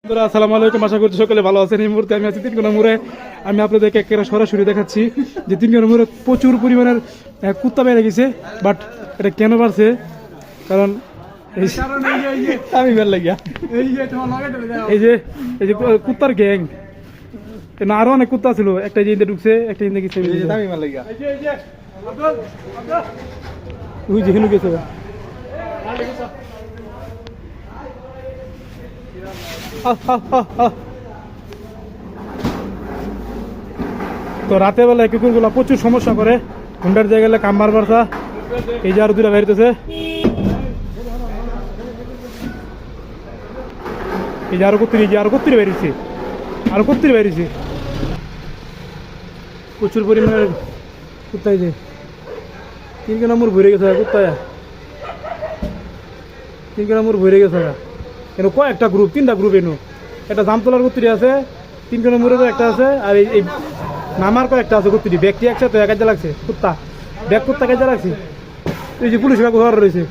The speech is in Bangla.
আসসালামু আলাইকুম, আশা করছি সকলে ভালো আছেন। এই মুহূর্তে আমি আছি তিনকোনা মোড়ে। আমি আপনাদেরকে একেবারে সরাসরি দেখাচ্ছি যে তিনকোনা মোড়ে প্রচুর পরিমাণের কুত্তা বেড়ে গেছে। বাট এটা কেন বাড়ছে? কারণ আমি বের লাগিয়া এই যে কুত্তার গ্যাং, আরো অনেক কুত্তা ছিল। একটা জিন্দে ঢুকছে, একটা জিন্দে গেছে, ওই যেখানে গেছে। তো রাতে বেলায় কুকুরগুলা প্রচুর সমস্যা করে, হুন্ডার জায়গায় কামবার বার্তা। এই যে আরো দুটা বেরোতেছে, এই যে আরো কত্তিরি বেরিয়েছে, প্রচুর পরিমাণে কুত্তাই যে 3 নম্বর ভরে গেছে কুত্তায়, 3 নম্বর ভরে গেছে। এনে কয়েকটা গ্রুপ, 3টা গ্রুপ। এনো একটা জামতলার কুত্তিরি আছে, 3 নম্বরেরও একটা আছে, আর এই নামার কয়েকটা আছে কুত্তিরি। ব্যক্তি একসাথে কাজে লাগছে, কুত্তা ব্যাগ কুত্তা কাজে লাগছে। এই যে পুলিশ কাকু ঘর রয়েছে।